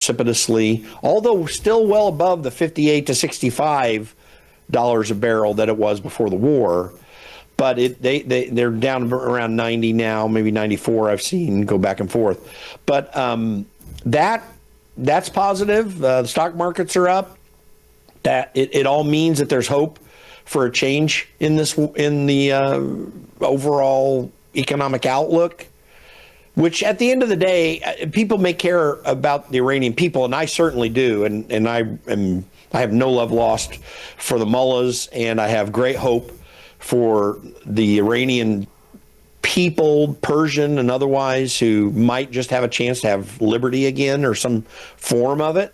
precipitously, although still well above the $58 to $65 a barrel that it was before the war. But they're down around 90 now, maybe 94. I've seen go back and forth. But that's positive. The stock markets are up. That it all means that there's hope for a change in the overall economic outlook. Which, at the end of the day, people may care about the Iranian people, and I certainly do. And I have no love lost for the mullahs, and I have great hope for the Iranian people, Persian and otherwise, who might just have a chance to have liberty again or some form of it.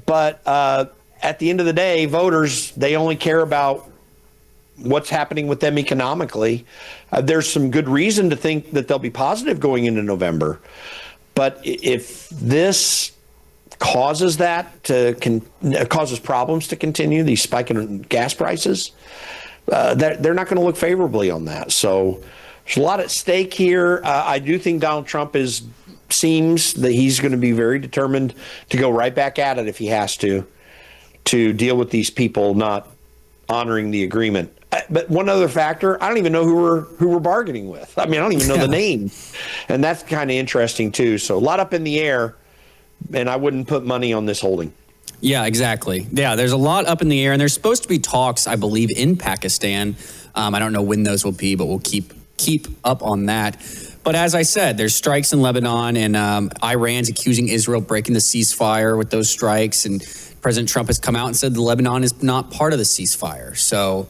But at the end of the day, voters, they only care about what's happening with them economically. There's some good reason to think that they'll be positive going into November. But if this causes causes problems to continue, these spiking gas prices, they're not going to look favorably on that. So there's a lot at stake here. I do think Donald Trump seems that he's going to be very determined to go right back at it if he has to deal with these people not honoring the agreement. But one other factor, I don't even know who we're bargaining with. I mean, I don't even know the name. And that's kind of interesting, too. So a lot up in the air, and I wouldn't put money on this holding. Yeah, exactly. Yeah, there's a lot up in the air, and there's supposed to be talks, I believe, in Pakistan. I don't know when those will be, but we'll keep up on that. But as I said, there's strikes in Lebanon, and Iran's accusing Israel of breaking the ceasefire with those strikes, and President Trump has come out and said Lebanon is not part of the ceasefire. So,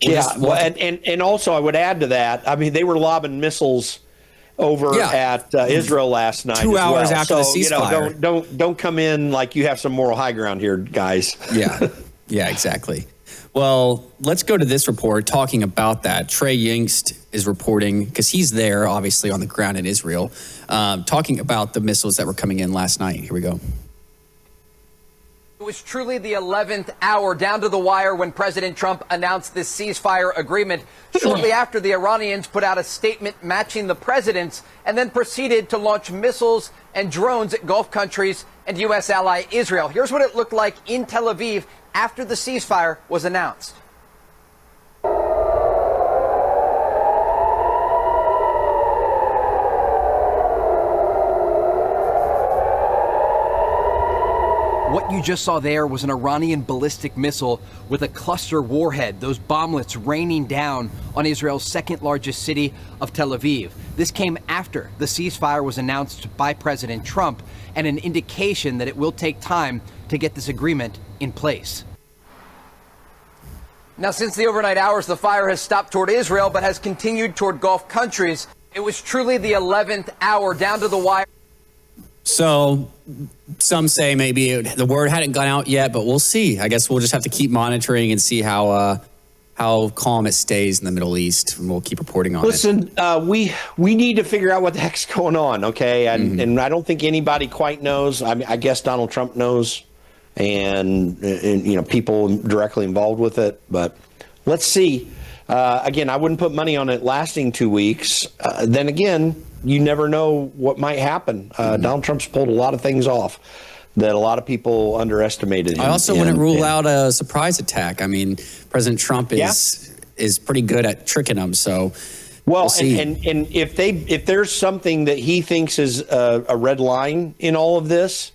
and also I would add to that, I mean, they were lobbing missiles over at Israel last night. 2 hours after the ceasefire. You know, don't come in like you have some moral high ground here, guys. Yeah, exactly. Well, let's go to this report talking about that. Trey Yenst is reporting, because he's there, obviously, on the ground in Israel, talking about the missiles that were coming in last night. Here we go. It was truly the 11th hour, down to the wire, when President Trump announced this ceasefire agreement shortly after the Iranians put out a statement matching the president's and then proceeded to launch missiles and drones at Gulf countries and U.S. ally Israel. Here's what it looked like in Tel Aviv after the ceasefire was announced. What you just saw there was an Iranian ballistic missile with a cluster warhead, those bomblets raining down on Israel's second largest city of Tel Aviv. This came after the ceasefire was announced by President Trump, and an indication that it will take time to get this agreement in place. Now, since the overnight hours, the fire has stopped toward Israel, but has continued toward Gulf countries. It was truly the 11th hour, down to the wire. So some say maybe the word hadn't gone out yet, but we'll see. I guess we'll just have to keep monitoring and see how calm it stays in the Middle East, and we'll keep reporting on it. Listen, we need to figure out what the heck's going on, okay? And I don't think anybody quite knows. I mean, I guess Donald Trump knows, and you know, people directly involved with it. But let's see. Again, I wouldn't put money on it lasting 2 weeks. Then again, you never know what might happen. Donald Trump's pulled a lot of things off that a lot of people underestimated. I also wouldn't rule out a surprise attack. I mean, President Trump is pretty good at tricking them. So we'll see. And if there's something that he thinks is a red line in all of this,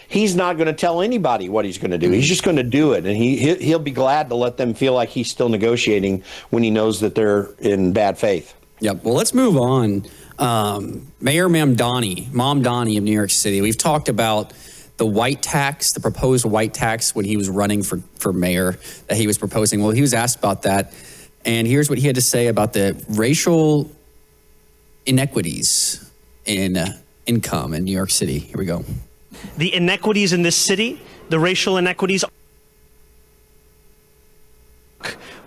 he's not going to tell anybody what he's going to do. He's just going to do it, and he'll be glad to let them feel like he's still negotiating when he knows that they're in bad faith. Yep. Well, let's move on. Mayor Mamdani of New York City. We've talked about the white tax, the proposed white tax when he was running for mayor that he was proposing. Well, he was asked about that, and here's what he had to say about the racial inequities in income in New York City. Here we go. The inequities in this city, the racial inequities,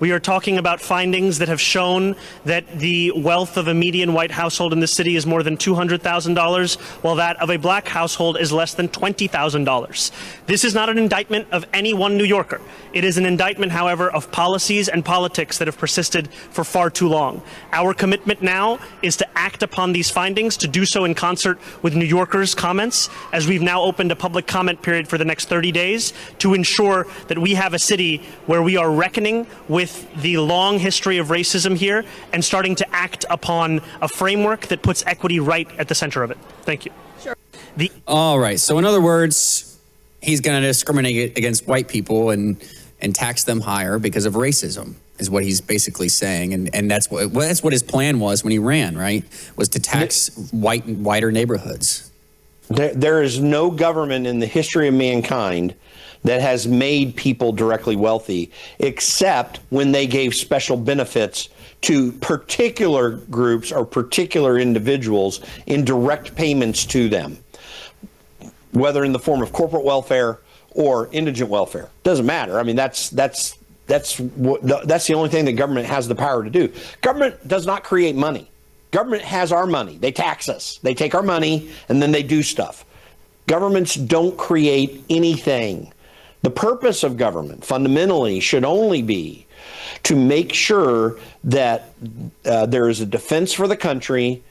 We are talking about findings that have shown that the wealth of a median white household in the city is more than $200,000, while that of a black household is less than $20,000. This is not an indictment of any one New Yorker. It is an indictment, however, of policies and politics that have persisted for far too long. Our commitment now is to act upon these findings, to do so in concert with New Yorkers' comments, as we've now opened a public comment period for the next 30 days to ensure that we have a city where we are reckoning with the long history of racism here and starting to act upon a framework that puts equity right at the center of it. Thank you. Sure. All right. So in other words, he's going to discriminate against white people and tax them higher because of racism, is what he's basically saying. And that's what his plan was when he ran, right? Was to tax whiter neighborhoods. There is no government in the history of mankind that has made people directly wealthy, except when they gave special benefits to particular groups or particular individuals in direct payments to them, whether in the form of corporate welfare or indigent welfare. Doesn't matter. I mean, that's the only thing that government has the power to do. Government does not create money. Government has our money. They tax us. They take our money and then they do stuff. Governments don't create anything. The purpose of government fundamentally should only be to make sure that there is a defense for the country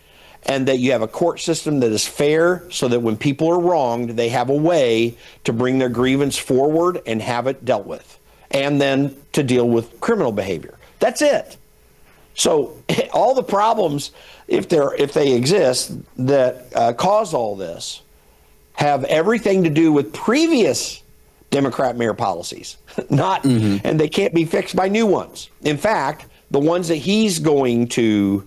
and that you have a court system that is fair so that when people are wronged, they have a way to bring their grievance forward and have it dealt with, and then to deal with criminal behavior. That's it. So all the problems, if they exist, that cause all this have everything to do with previous Democrat mayor policies, and they can't be fixed by new ones. In fact, the ones that he's going to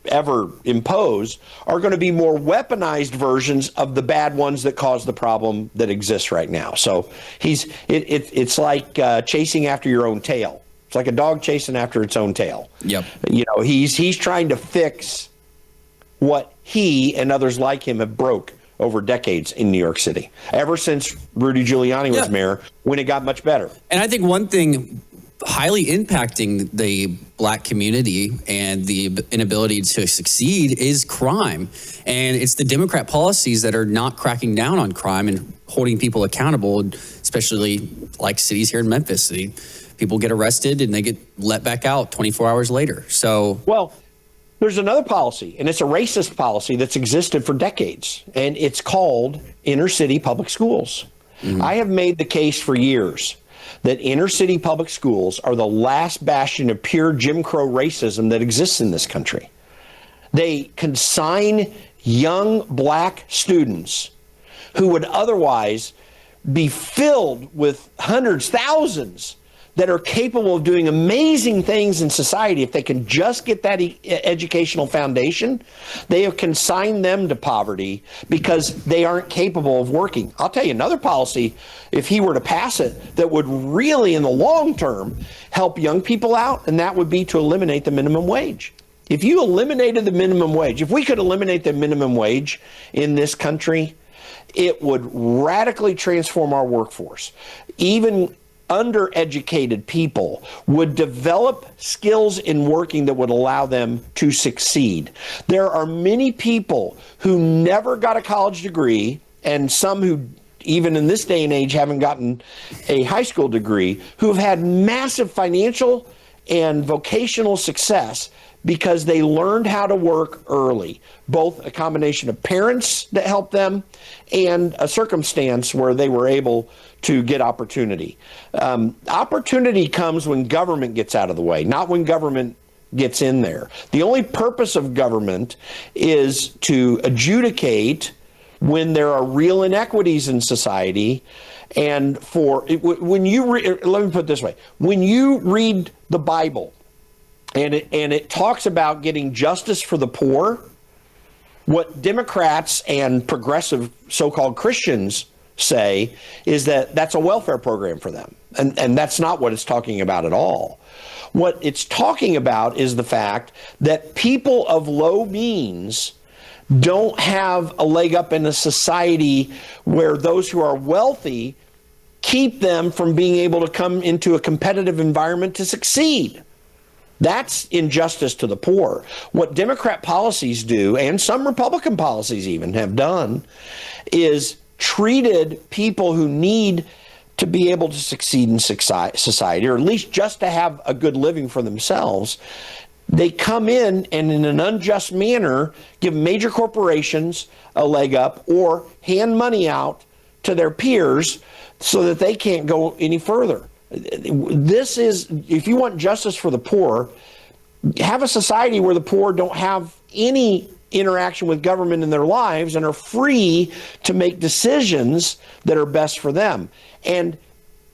ever impose are going to be more weaponized versions of the bad ones that cause the problem that exists right now. So it's like chasing after your own tail. It's like a dog chasing after its own tail. Yep. You know, he's trying to fix what he and others like him have broke over decades in New York City, ever since Rudy Giuliani was mayor, when it got much better. And I think one thing highly impacting the black community and the inability to succeed is crime. And it's the Democrat policies that are not cracking down on crime and holding people accountable, especially like cities here in Memphis. People get arrested and they get let back out 24 hours later. So, well, there's another policy, and it's a racist policy that's existed for decades, and it's called inner city public schools. I have made the case for years that inner city public schools are the last bastion of pure Jim Crow racism that exists in this country. They consign young black students who would otherwise be filled with hundreds, thousands that are capable of doing amazing things in society if they can just get that educational foundation. They have consigned them to poverty because they aren't capable of working. I'll tell you another policy, if he were to pass it, that would really in the long term help young people out, and that would be to eliminate the minimum wage. If you eliminated the minimum wage, if we could eliminate the minimum wage in this country, it would radically transform our workforce. Even undereducated people would develop skills in working that would allow them to succeed. There are many people who never got a college degree, and some who even in this day and age haven't gotten a high school degree, who have had massive financial and vocational success because they learned how to work early, both a combination of parents that helped them and a circumstance where they were able to get opportunity. Opportunity comes when government gets out of the way, not when government gets in there. The only purpose of government is to adjudicate when there are real inequities in society. And when you let me put it this way, when you read the Bible and it talks about getting justice for the poor, what Democrats and progressive so-called Christians say is that that's a welfare program for them. And that's not what it's talking about at all. What it's talking about is the fact that people of low means don't have a leg up in a society where those who are wealthy keep them from being able to come into a competitive environment to succeed. That's injustice to the poor. What Democrat policies do, and some Republican policies even have done, is treated people who need to be able to succeed in society, or at least just to have a good living for themselves. They come in and in an unjust manner give major corporations a leg up or hand money out to their peers so that they can't go any further. This is, if you want justice for the poor, have a society where the poor don't have any interaction with government in their lives and are free to make decisions that are best for them. And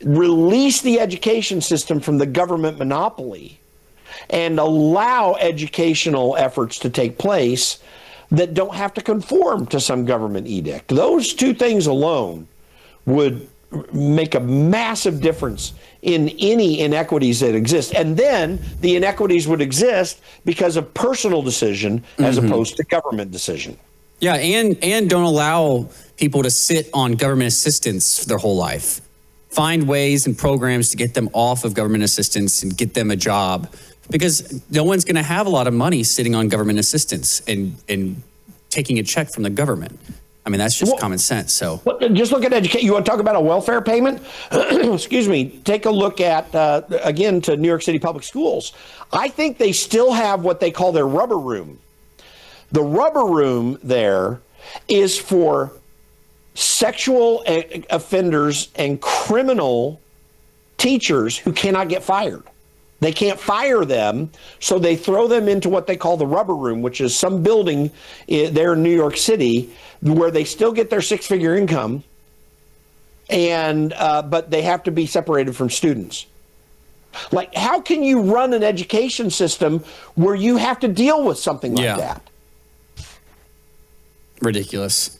release the education system from the government monopoly and allow educational efforts to take place that don't have to conform to some government edict. Those two things alone would make a massive difference in any inequities that exist. And then the inequities would exist because of personal decision as opposed to government decision. Yeah, and don't allow people to sit on government assistance their whole life. Find ways and programs to get them off of government assistance and get them a job, because no one's going to have a lot of money sitting on government assistance and taking a check from the government. I mean, that's just common sense. So just look at education. You want to talk about a welfare payment? Excuse me. Take a look at, again, to New York City public schools. I think they still have what they call their rubber room. The rubber room there is for sexual offenders and criminal teachers who cannot get fired. They can't fire them, so they throw them into what they call the rubber room, which is some building there in New York City where they still get their six-figure income, and but they have to be separated from students. Like, how can you run an education system where you have to deal with something like that? Ridiculous.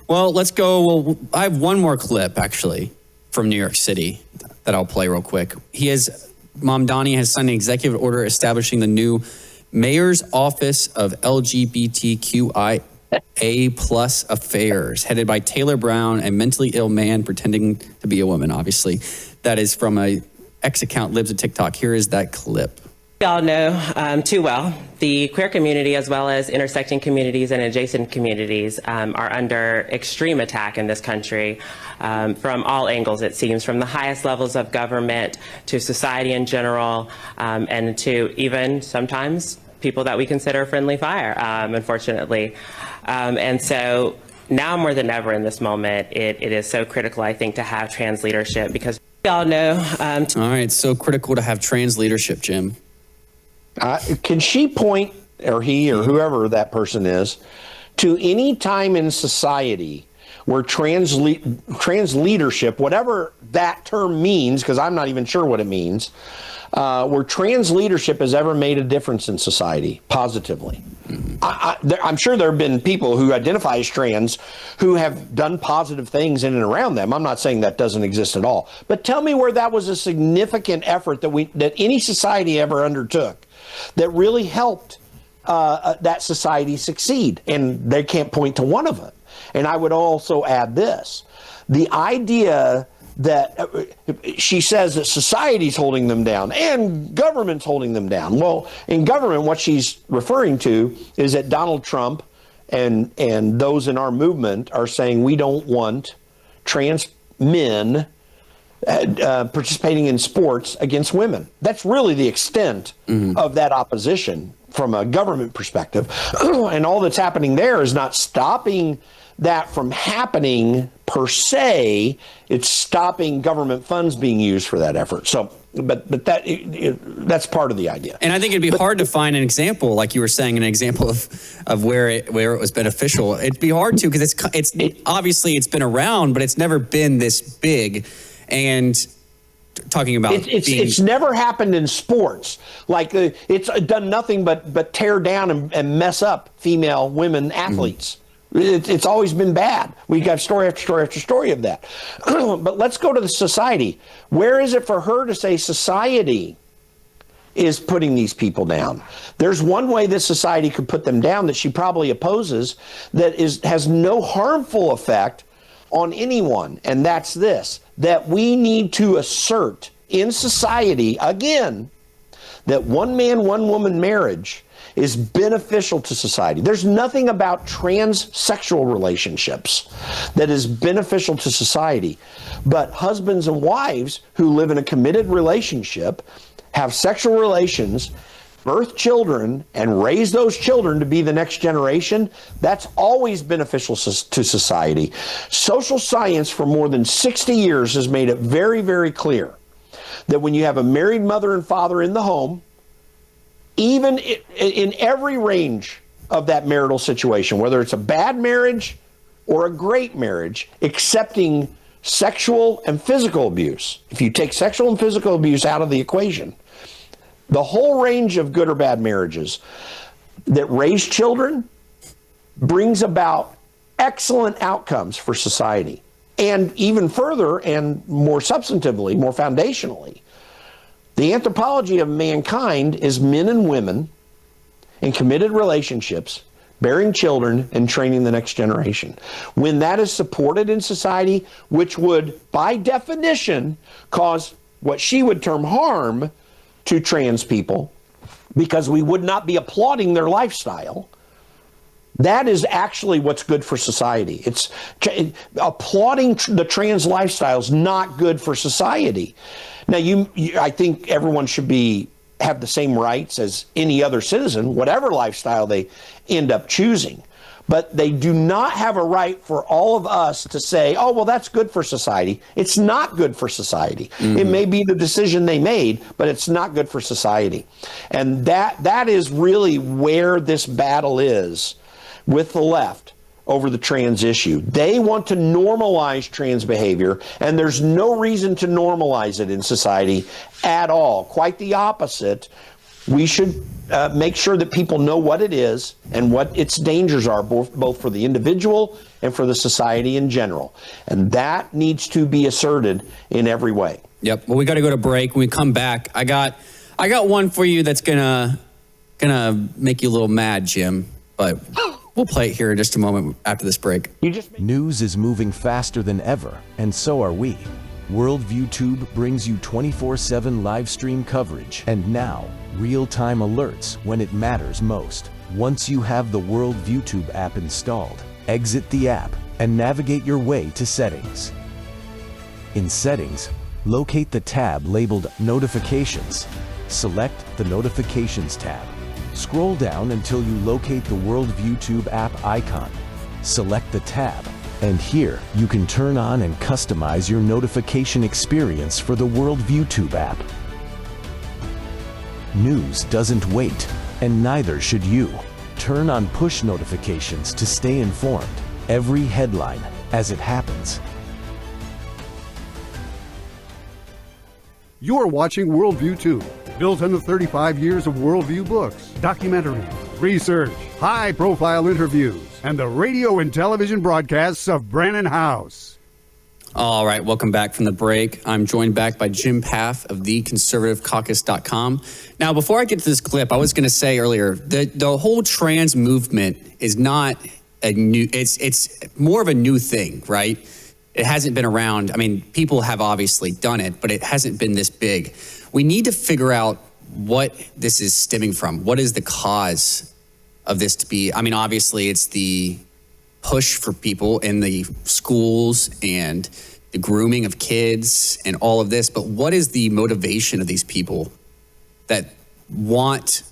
Well, let's go. Well, I have one more clip, actually, from New York City that I'll play real quick. Mamdani has signed an executive order establishing the new Mayor's Office of LGBTQIA+ Affairs, headed by Taylor Brown, a mentally ill man pretending to be a woman, obviously. That is from a X account, lives at TikTok. Here is that clip. We all know too well, the queer community as well as intersecting communities and adjacent communities are under extreme attack in this country from all angles, it seems, from the highest levels of government to society in general, and to even sometimes people that we consider friendly fire, unfortunately. And so now more than ever in this moment, it is so critical, I think, to have trans leadership, because we all know. All right, so critical to have trans leadership, Jim. Can she point, or he or whoever that person is, to any time in society where trans leadership, whatever that term means, because I'm not even sure what it means, where trans leadership has ever made a difference in society positively? I'm sure there have been people who identify as trans who have done positive things in and around them. I'm not saying that doesn't exist at all. But tell me where that was a significant effort that any society ever undertook that really helped that society succeed. And they can't point to one of it. And I would also add this. The idea that she says that society's holding them down and government's holding them down. Well, in government, what she's referring to is that Donald Trump and those in our movement are saying we don't want trans men participating in sports against women. That's really the extent of that opposition from a government perspective. And all that's happening there is not stopping that from happening per se. It's stopping government funds being used for that effort. So, but that's part of the idea. And I think it'd be hard to find an example, like you were saying, an example of where it was beneficial. It'd be hard to, because it's obviously it's been around, but it's never been this big. And talking about it's never happened in sports. Like it's done nothing but tear down and mess up women athletes. It's always been bad. We got story after story after story of that. But let's go to the society. Where is it for her to say society is putting these people down? There's one way this society could put them down that she probably opposes that has no harmful effect on anyone, and that's this, that we need to assert in society, again, that one man, one woman marriage is beneficial to society. There's nothing about transsexual relationships that is beneficial to society. But husbands and wives who live in a committed relationship, have sexual relations, birth children, and raise those children to be the next generation, that's always beneficial to society. Social science for more than 60 years has made it very, very clear that when you have a married mother and father in the home, even in every range of that marital situation, whether it's a bad marriage or a great marriage, accepting sexual and physical abuse. If you take sexual and physical abuse out of the equation, the whole range of good or bad marriages that raise children brings about excellent outcomes for society. And even further and more substantively, more foundationally, the anthropology of mankind is men and women in committed relationships, bearing children and training the next generation. When that is supported in society, which would, by definition, cause what she would term harm to trans people, because we would not be applauding their lifestyle, that is actually what's good for society. It's applauding the trans lifestyle is not good for society. Now, I think everyone should have the same rights as any other citizen, whatever lifestyle they end up choosing. But they do not have a right for all of us to say, oh, well, that's good for society. It's not good for society. Mm-hmm. It may be the decision they made, but it's not good for society. And that is really where this battle is with the left over the trans issue. They want to normalize trans behavior, and there's no reason to normalize it in society at all. Quite the opposite. We should make sure that people know what it is and what its dangers are, both for the individual and for the society in general. And that needs to be asserted in every way. Yep. Well, we got to go to break. When we come back, I got one for you that's gonna make you a little mad, Jim, but we'll play it here in just a moment after this break. News is moving faster than ever, and so are we. Worldview Tube brings you 24/7 live stream coverage and now real-time alerts when it matters most. Once you have the Worldview Tube app installed, exit the app and navigate your way to Settings. In Settings, locate the tab labeled Notifications. Select the Notifications tab. Scroll down until you locate the Worldview Tube app icon. Select the tab, and here you can turn on and customize your notification experience for the Worldview Tube app. News doesn't wait, and neither should you. Turn on push notifications to stay informed. Every headline as it happens. You're watching Worldview 2, built on the 35 years of Worldview books, documentaries, research, high-profile interviews, and the radio and television broadcasts of Brannon House. All right, welcome back from the break. I'm joined back by Jim Pfaff of theconservativecaucus.com. Now, before I get to this clip, I was going to say earlier that the whole trans movement is not a new, it's more of a new thing, right? It hasn't been around. I mean, people have obviously done it, but it hasn't been this big. We need to figure out what this is stemming from. What is the cause of this to be? I mean, obviously, it's the push for people in the schools and the grooming of kids and all of this. But what is the motivation of these people that want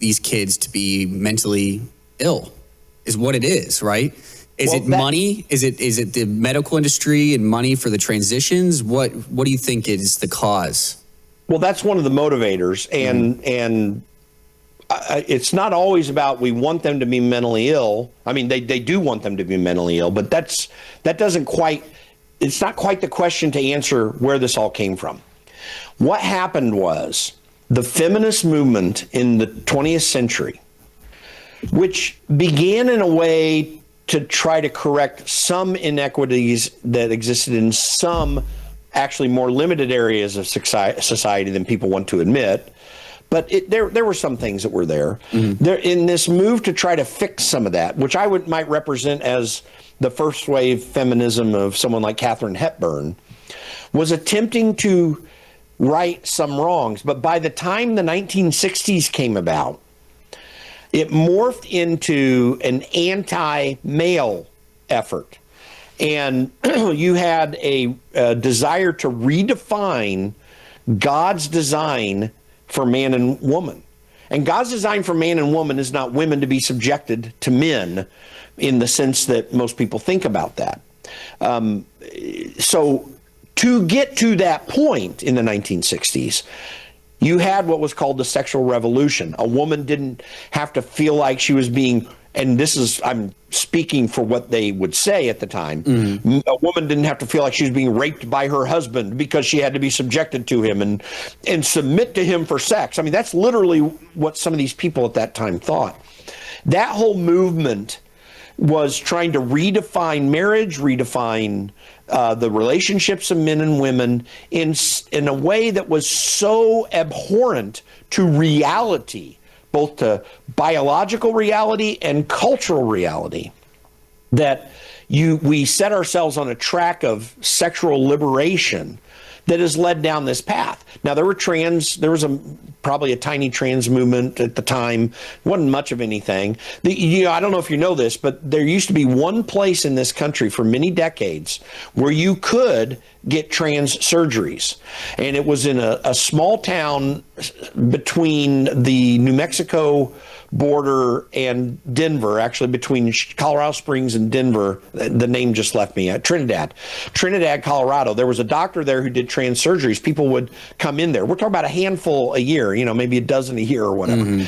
these kids to be mentally ill? Is what it is, right? Is it money? Is it the medical industry and money for the transitions? What do you think is the cause? Well, that's one of the motivators, and it's not always about we want them to be mentally ill. I mean, they do want them to be mentally ill, but it's not quite the question to answer where this all came from. What happened was the feminist movement in the 20th century, which began in a way to try to correct some inequities that existed in some actually more limited areas of society than people want to admit. But there were some things that were there. Mm-hmm. There in this move to try to fix some of that, which I might represent as the first wave feminism of someone like Katharine Hepburn, was attempting to right some wrongs. But by the time the 1960s came about, it morphed into an anti-male effort. And you had a desire to redefine God's design for man and woman. And God's design for man and woman is not women to be subjected to men in the sense that most people think about that. So to get to that point in the 1960s, you had what was called the sexual revolution. A woman didn't have to feel like she was being, and this is, I'm speaking for what they would say at the time, a woman didn't have to feel like she was being raped by her husband because she had to be subjected to him and submit to him for sex. I mean, that's literally what some of these people at that time thought. That whole movement was trying to redefine marriage, redefine the relationships of men and women in a way that was so abhorrent to reality, both to biological reality and cultural reality, that we set ourselves on a track of sexual liberation that has led down this path. Now, there was probably a tiny trans movement at the time. Wasn't much of anything. I don't know if you know this, but there used to be one place in this country for many decades where you could get trans surgeries. And it was in a small town between the New Mexico border and Denver, actually between Colorado Springs and Denver. The name just left me. Trinidad, Colorado. There was a doctor there who did trans surgeries. People would come in there. We're talking about a handful a year, maybe a dozen a year or whatever.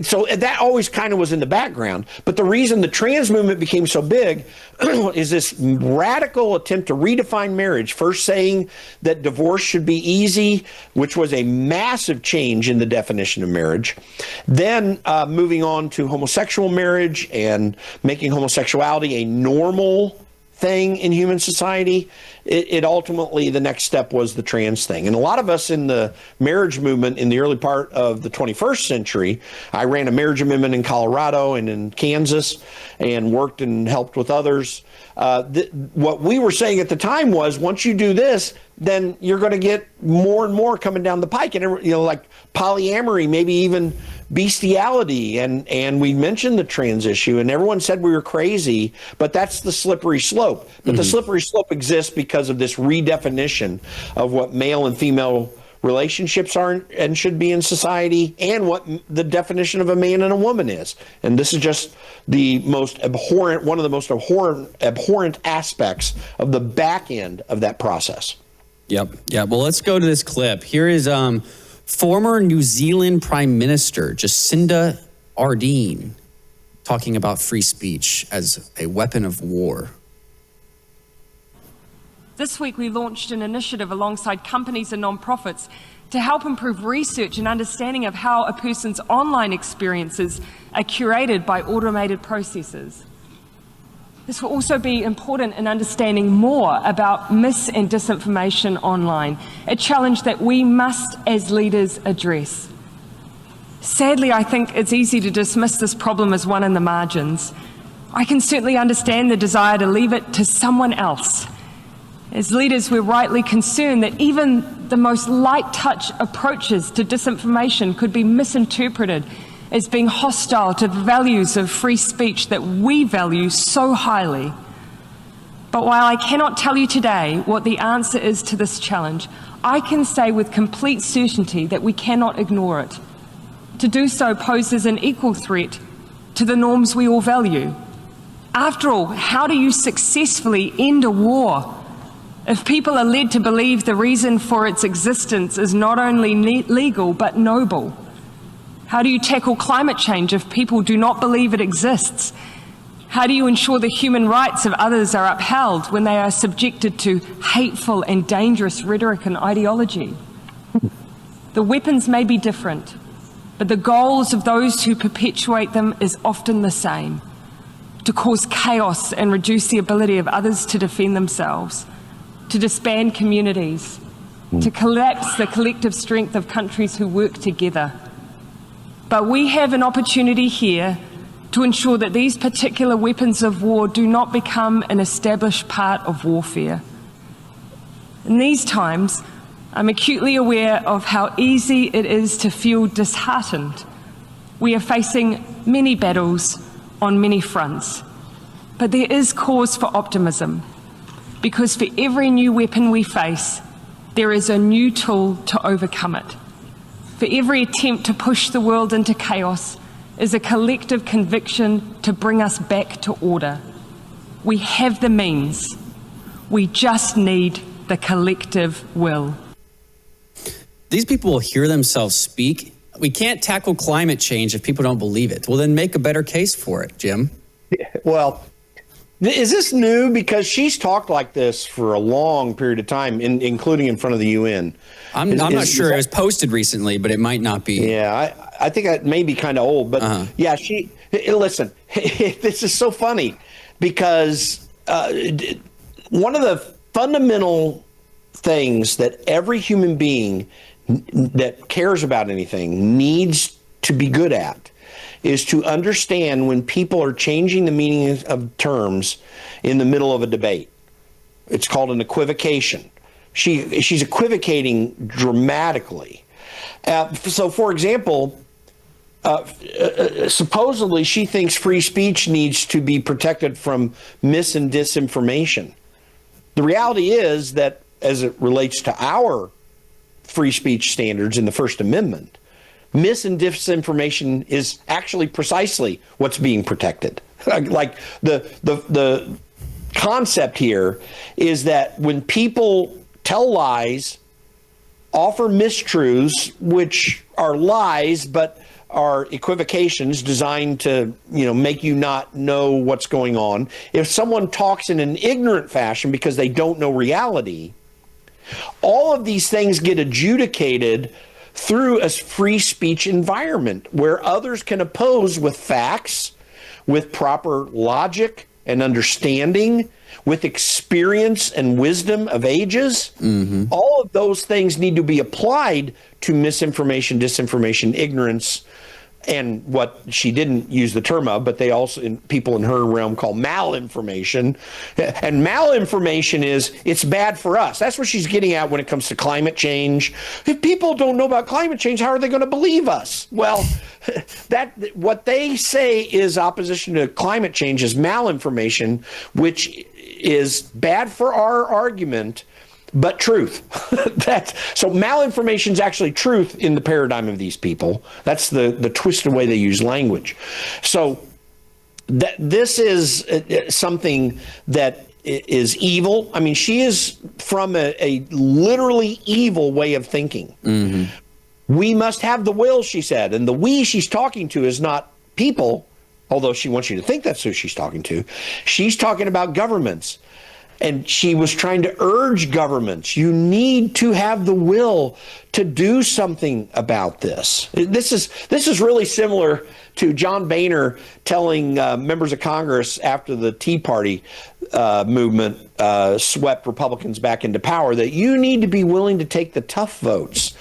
So that always kind of was in the background. But the reason the trans movement became so big is this radical attempt to redefine marriage, first saying that divorce should be easy, which was a massive change in the definition of marriage. Then moving on to homosexual marriage and making homosexuality a normal thing in human society. It ultimately, the next step was the trans thing. And a lot of us in the marriage movement in the early part of the 21st century, I ran a marriage amendment in Colorado and in Kansas and worked and helped with others. What we were saying at the time was, once you do this, then you're going to get more and more coming down the pike. And, like polyamory, maybe even bestiality. And we mentioned the trans issue, and everyone said we were crazy, but that's the slippery slope. But the slippery slope exists because of this redefinition of what male and female relationships are and should be in society, and what the definition of a man and a woman is. And this is just the most abhorrent, one of the most abhorrent aspects of the back end of that process. Yep. Well, let's go to this clip. Here is former New Zealand Prime Minister Jacinda Ardern talking about free speech as a weapon of war. This week we launched an initiative alongside companies and nonprofits to help improve research and understanding of how a person's online experiences are curated by automated processes. This will also be important in understanding more about mis- and disinformation online, a challenge that we must, as leaders, address. Sadly, I think it's easy to dismiss this problem as one in the margins. I can certainly understand the desire to leave it to someone else. As leaders, we're rightly concerned that even the most light-touch approaches to disinformation could be misinterpreted as being hostile to the values of free speech that we value so highly. But while I cannot tell you today what the answer is to this challenge, I can say with complete certainty that we cannot ignore it. To do so poses an equal threat to the norms we all value. After all, how do you successfully end a war if people are led to believe the reason for its existence is not only legal but noble? How do you tackle climate change if people do not believe it exists? How do you ensure the human rights of others are upheld when they are subjected to hateful and dangerous rhetoric and ideology? The weapons may be different, but the goals of those who perpetuate them is often the same: to cause chaos and reduce the ability of others to defend themselves, to disband communities, to collapse the collective strength of countries who work together. But we have an opportunity here to ensure that these particular weapons of war do not become an established part of warfare. In these times, I'm acutely aware of how easy it is to feel disheartened. We are facing many battles on many fronts, but there is cause for optimism, because for every new weapon we face, there is a new tool to overcome it. For every attempt to push the world into chaos is a collective conviction to bring us back to order. We have the means. We just need the collective will. These people will hear themselves speak. We can't tackle climate change if people don't believe it. Well, then make a better case for it, Jim. Well, is this new? Because she's talked like this for a long period of time, including in front of the UN. I'm not sure. It was posted recently, but it might not be. Yeah, I think it may be kind of old. But yeah, listen, this is so funny because one of the fundamental things that every human being that cares about anything needs to be good at is to understand when people are changing the meaning of terms in the middle of a debate. It's called an equivocation. She's equivocating dramatically. So, for example, supposedly she thinks free speech needs to be protected from mis and disinformation. The reality is that as it relates to our free speech standards in the First Amendment, mis and disinformation is actually precisely what's being protected. Like the concept here is that when people tell lies, offer mistruths, which are lies but are equivocations designed to, make you not know what's going on. If someone talks in an ignorant fashion because they don't know reality, all of these things get adjudicated through a free speech environment where others can oppose with facts, with proper logic and understanding, with experience and wisdom of ages. Mm-hmm. All of those things need to be applied to misinformation, disinformation, ignorance, and what she didn't use the term of, but they also, people in her realm call malinformation. And malinformation it's bad for us. That's what she's getting at when it comes to climate change. If people don't know about climate change, how are they going to believe us? Well, what they say is opposition to climate change is malinformation, which is bad for our argument, but truth. So malinformation is actually truth in the paradigm of these people. That's the twisted way they use language. So this is something that is evil. I mean, she is from a literally evil way of thinking. Mm-hmm. We must have the will, she said. And the we she's talking to is not people, although she wants you to think that's who she's talking to. She's talking about governments. And she was trying to urge governments, you need to have the will to do something about this. This is really similar to John Boehner telling members of Congress after the Tea Party movement swept Republicans back into power that you need to be willing to take the tough votes.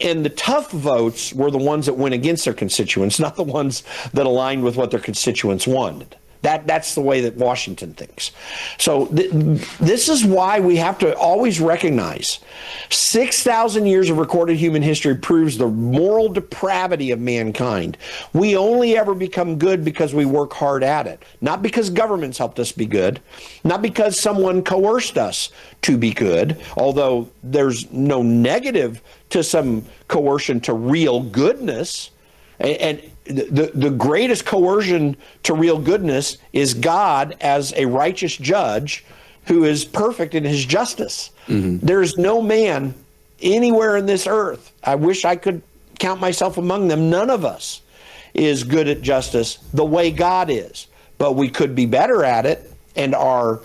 And the tough votes were the ones that went against their constituents, not the ones that aligned with what their constituents wanted. That's the way that Washington thinks. So this is why we have to always recognize 6,000 years of recorded human history proves the moral depravity of mankind. We only ever become good because we work hard at it, not because governments helped us be good, not because someone coerced us to be good, although there's no negative to some coercion to real goodness. And the greatest coercion to real goodness is God as a righteous judge who is perfect in his justice. Mm-hmm. There's no man anywhere in this earth, I wish I could count myself among them, none of us is good at justice the way God is. But we could be better at it, and our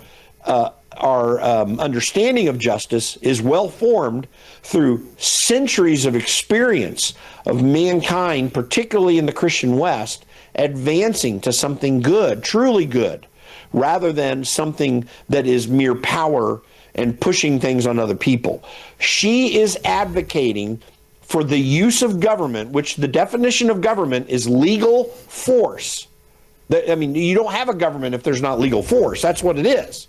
understanding of justice is well formed through centuries of experience of mankind, particularly in the Christian West, advancing to something good, truly good, rather than something that is mere power and pushing things on other people. She is advocating for the use of government, which the definition of government is legal force I mean, you don't have a government if there's not legal force. That's what it is.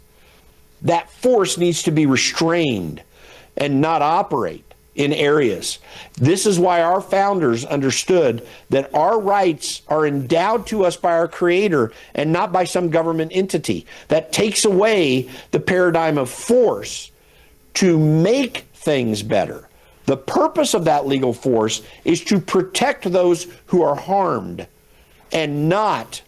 That force needs to be restrained and not operate in areas. This is why our founders understood that our rights are endowed to us by our Creator and not by some government entity. That takes away the paradigm of force to make things better. The purpose of that legal force is to protect those who are harmed and not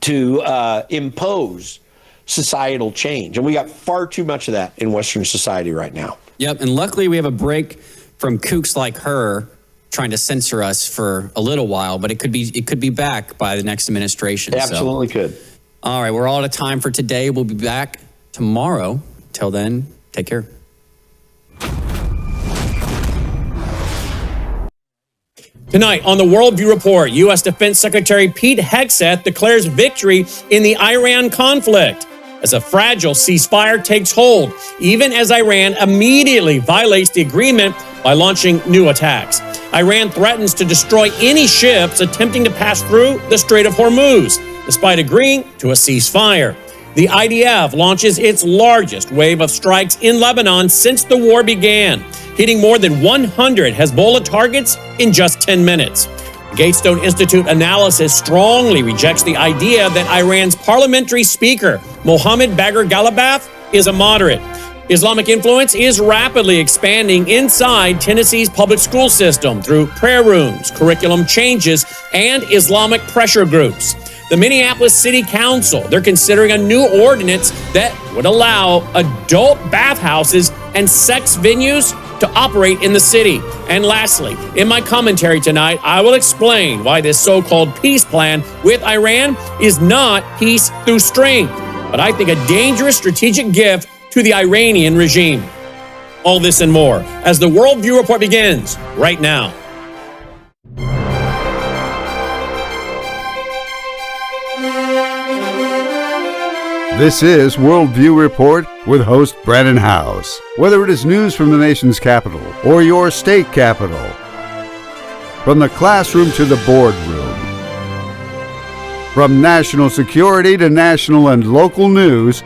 to impose societal change. And we got far too much of that in Western society right now. Yep, and luckily we have a break from kooks like her trying to censor us for a little while, but it could be back by the next administration. It absolutely could. All right, we're all out of time for today. We'll be back tomorrow. Till then, take care. Tonight on the Worldview Report, U.S. Defense Secretary Pete Hegseth declares victory in the Iran conflict as a fragile ceasefire takes hold, even as Iran immediately violates the agreement by launching new attacks. Iran threatens to destroy any ships attempting to pass through the Strait of Hormuz, despite agreeing to a ceasefire. The IDF launches its largest wave of strikes in Lebanon since the war began, hitting more than 100 Hezbollah targets in just 10 minutes. The Gatestone Institute analysis strongly rejects the idea that Iran's parliamentary speaker, Mohammad Bagher Ghalibaf, is a moderate. Islamic influence is rapidly expanding inside Tennessee's public school system through prayer rooms, curriculum changes, and Islamic pressure groups. The Minneapolis City Council, they're considering a new ordinance that would allow adult bathhouses and sex venues to operate in the city. And lastly, in my commentary tonight, I will explain why this so-called peace plan with Iran is not peace through strength, but I think a dangerous strategic gift to the Iranian regime. All this and more as the Worldview Report begins right now. This is Worldview Report with host Brandon House. Whether it is news from the nation's capital or your state capital, from the classroom to the boardroom, from national security to national and local news,